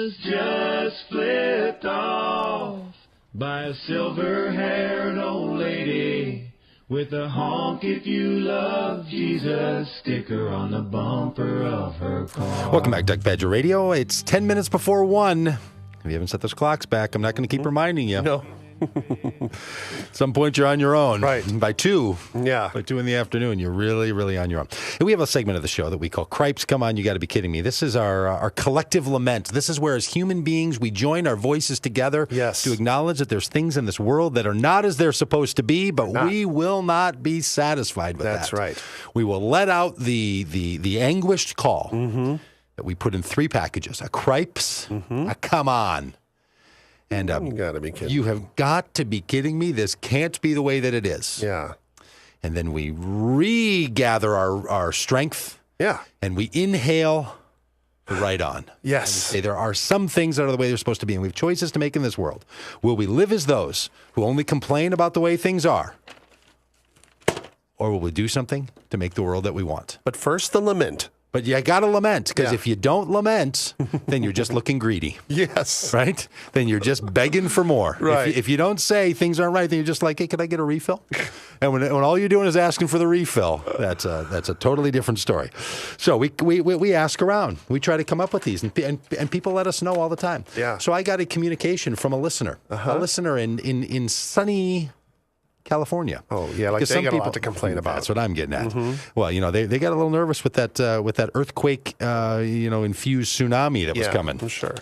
was just flipped off by a silver-haired old lady with a honk if you love Jesus sticker on the bumper of her car. Welcome back, Doug Pagitt Radio. It's 10 minutes before 1. If you haven't set those clocks back, I'm not going to keep reminding you. No. At some point, you're on your own. Right. By 2. Yeah. By 2 in the afternoon, you're really, really on your own. And we have a segment of the show that we call Cripes. Come on, you got to be kidding me. This is our collective lament. This is where, as human beings, we join our voices together to acknowledge that there's things in this world that are not as they're supposed to be, but we will not be satisfied with that. That's right. We will let out the anguished call that we put in 3 packages. A Cripes, a Come On. And you gotta be kidding. You have got to be kidding me. This can't be the way that it is. Yeah. And then we regather our strength. Yeah. And we inhale right on. Yes. And we say there are some things that are the way they're supposed to be, and we have choices to make in this world. Will we live as those who only complain about the way things are? Or will we do something to make the world that we want? But first, the lament. But you got to lament, because if you don't lament, then you're just looking greedy. Yes. Right? Then you're just begging for more. Right. If you don't say things aren't right, then you're just like, hey, can I get a refill? And when all you're doing is asking for the refill, that's a totally different story. So we ask around. We try to come up with these, and people let us know all the time. Yeah. So I got a communication from a listener. A listener in sunny California. Oh, yeah, like they got a lot to complain about. That's what I'm getting at. Well, they got a little nervous with that earthquake, infused tsunami that was coming. I'm sure.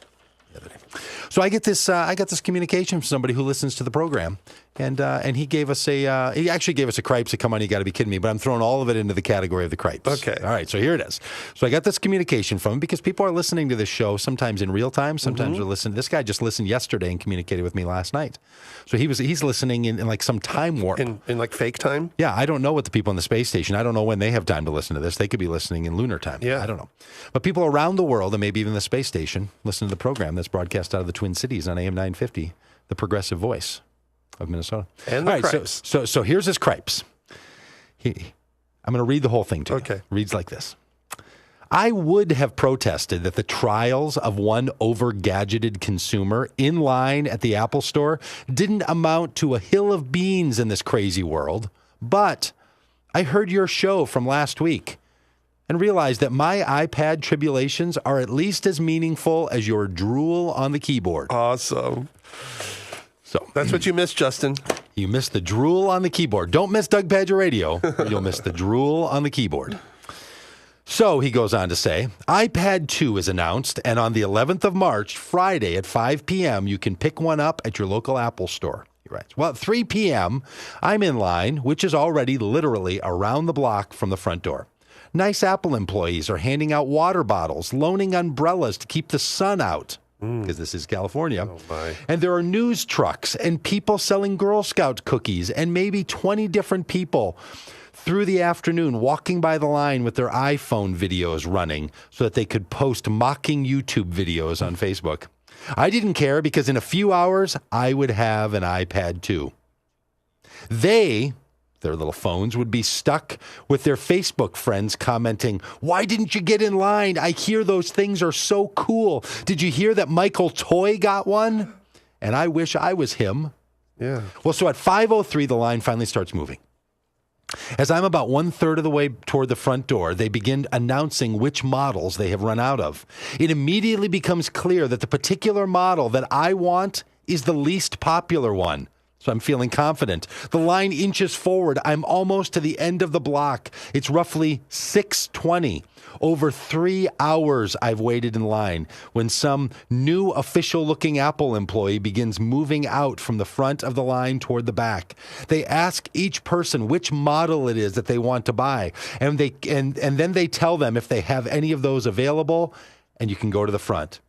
So I get this communication from somebody who listens to the program, and he gave us he actually gave us a Cripes to come on. You got to be kidding me, but I'm throwing all of it into the category of the Cripes. Okay. All right. So here it is. So I got this communication from him because people are listening to this show sometimes in real time. Sometimes they're listening. This guy just listened yesterday and communicated with me last night. So he's listening in like some time warp. In like fake time? Yeah, I don't know what the people on the space station, I don't know when they have time to listen to this. They could be listening in lunar time. Yeah. I don't know. But people around the world, and maybe even the space station, listen to the program that's broadcast out of the Twin Cities on AM 950, the progressive voice of Minnesota. And the Cripes. So here's his Cripes. I'm going to read the whole thing to you. Okay. Reads like this. I would have protested that the trials of one over-gadgeted consumer in line at the Apple Store didn't amount to a hill of beans in this crazy world, but I heard your show from last week and realized that my iPad tribulations are at least as meaningful as your drool on the keyboard. Awesome. So That's what you missed, Justin. You missed the drool on the keyboard. Don't miss Doug Pagitt Radio. You'll miss the drool on the keyboard. So he goes on to say, iPad 2 is announced, and on the 11th of March, Friday at 5 p.m., you can pick one up at your local Apple store. He writes, well, at 3 p.m., I'm in line, which is already literally around the block from the front door. Nice Apple employees are handing out water bottles, loaning umbrellas to keep the sun out, because this is California. Oh, my. And there are news trucks and people selling Girl Scout cookies, and maybe 20 different people through the afternoon walking by the line with their iPhone videos running so that they could post mocking YouTube videos on Facebook. I didn't care because in a few hours, I would have an iPad 2. Their little phones would be stuck with their Facebook friends commenting, why didn't you get in line? I hear those things are so cool. Did you hear that Michael Toy got one? And I wish I was him. Yeah. Well, so at 5:03, the line finally starts moving. As I'm about 1/3 of the way toward the front door, they begin announcing which models they have run out of. It immediately becomes clear that the particular model that I want is the least popular one. So I'm feeling confident. The line inches forward. I'm almost to the end of the block. It's roughly 6:20. Over 3 hours I've waited in line when some new official-looking Apple employee begins moving out from the front of the line toward the back. They ask each person which model it is that they want to buy, and then they tell them if they have any of those available, and you can go to the front.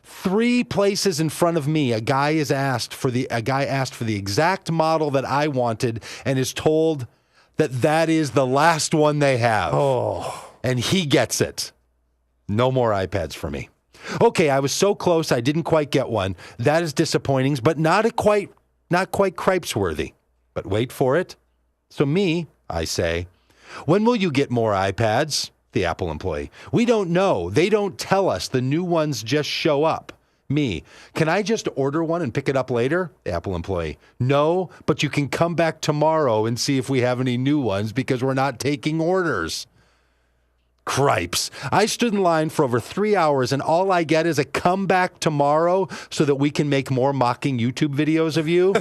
3 places in front of me, a guy asked for the exact model that I wanted and is told that is the last one they have. Oh. And he gets it. No more iPads for me. Okay, I was so close I didn't quite get one. That is disappointing, but not quite Cripes worthy. But wait for it. So I say, when will you get more iPads? The Apple employee. We don't know. They don't tell us. The new ones just show up. Me. Can I just order one and pick it up later? Apple employee. No, but you can come back tomorrow and see if we have any new ones because we're not taking orders. Cripes. I stood in line for over 3 hours and all I get is a come back tomorrow so that we can make more mocking YouTube videos of you.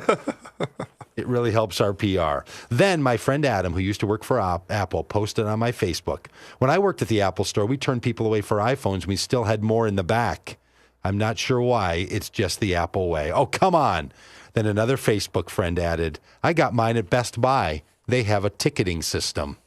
It really helps our PR. Then my friend Adam, who used to work for Apple, posted on my Facebook. When I worked at the Apple store, we turned people away for iPhones. We still had more in the back. I'm not sure why. It's just the Apple way. Oh, come on. Then another Facebook friend added, I got mine at Best Buy. They have a ticketing system.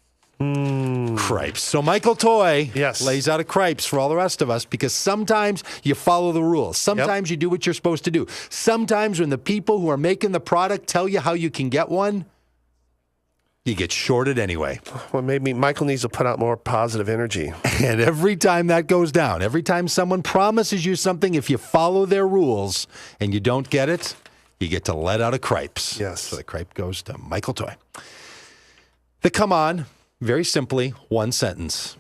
Cripes. So Michael Toy lays out a cripes for all the rest of us because sometimes you follow the rules. Sometimes you do what you're supposed to do. Sometimes when the people who are making the product tell you how you can get one, you get shorted anyway. Well, maybe Michael needs to put out more positive energy. And every time that goes down, every time someone promises you something, if you follow their rules and you don't get it, you get to let out a cripes. Yes. So the cripe goes to Michael Toy. The come on. Very simply, one sentence.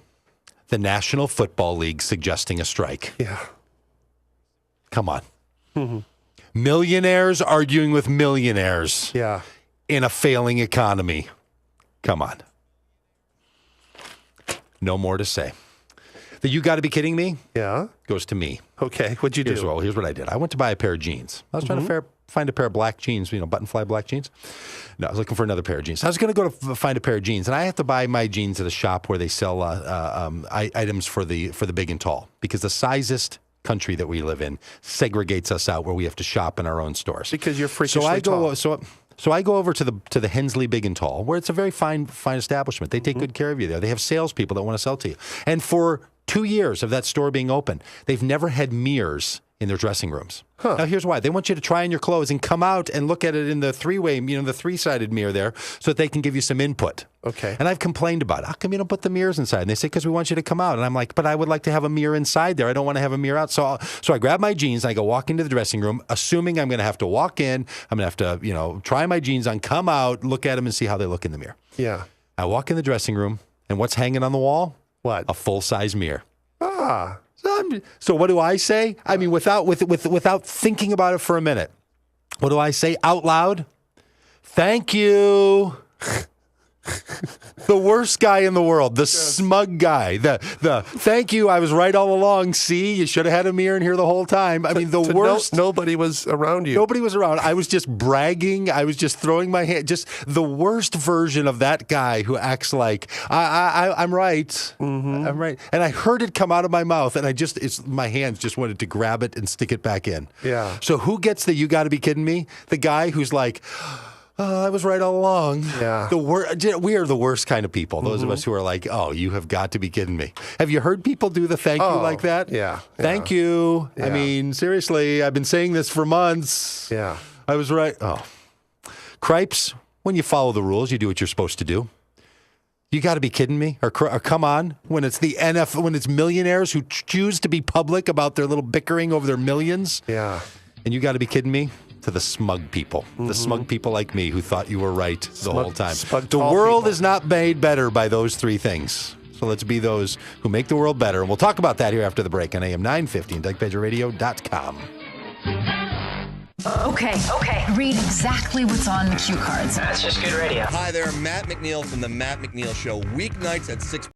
The National Football League suggesting a strike. Yeah. Come on. Mm-hmm. Millionaires arguing with millionaires. Yeah. In a failing economy. Come on. No more to say. The you got to be kidding me? Yeah. Goes to me. Okay. What'd you do? Here's what I did. I went to buy a pair of jeans. I was trying to find a pair of black jeans, button fly black jeans. No, I was looking for another pair of jeans. I was going to go to find a pair of jeans, and I have to buy my jeans at a shop where they sell items for the big and tall because the sizest country that we live in segregates us out where we have to shop in our own stores. Because you're freakishly tall. So I go over to the Hensley Big and Tall, where it's a very fine establishment. They take good care of you there. They have salespeople that want to sell to you. And for 2 years of that store being open, they've never had mirrors in their dressing rooms. Huh. Now, here's why. They want you to try on your clothes and come out and look at it in the three-way, the three-sided mirror there so that they can give you some input. Okay. And I've complained about it. How come you don't put the mirrors inside? And they say, because we want you to come out. And I'm like, but I would like to have a mirror inside there. I don't want to have a mirror out. So I grab my jeans and I go walk into the dressing room, assuming I'm going to have to walk in. I'm going to have to, try my jeans on, come out, look at them and see how they look in the mirror. Yeah. I walk in the dressing room and what's hanging on the wall? What? A full-size mirror. Ah. So what do I say? I mean, without thinking about it for a minute, what do I say out loud? Thank you. The worst guy in the world, the smug guy, the thank you. I was right all along. See, you should have had a mirror in here the whole time. I mean, the worst. Nobody was around you. Nobody was around. I was just bragging. I was just throwing my hand. Just the worst version of that guy who acts like I'm right. Mm-hmm. I'm right. And I heard it come out of my mouth, and my hands just wanted to grab it and stick it back in. Yeah. So who gets the you got to be kidding me? The guy who's like, I was right all along. Yeah. We are the worst kind of people. Those of us who are like, oh, you have got to be kidding me. Have you heard people do the thank you like that? Yeah. Thank you. Yeah. I mean, seriously, I've been saying this for months. Yeah. I was right. Oh. Cripes, when you follow the rules, you do what you're supposed to do. You got to be kidding me? Or come on, when it's the NFL, when it's millionaires who choose to be public about their little bickering over their millions. Yeah. And you got to be kidding me? To the smug people, the smug people like me who thought you were right the whole time. The world is not made better by those three things. So let's be those who make the world better. And we'll talk about that here after the break on AM 950 and DougPagerRadio.com. Okay. Read exactly what's on the cue cards. That's just good radio. Hi there, Matt McNeil from The Matt McNeil Show. Weeknights at 6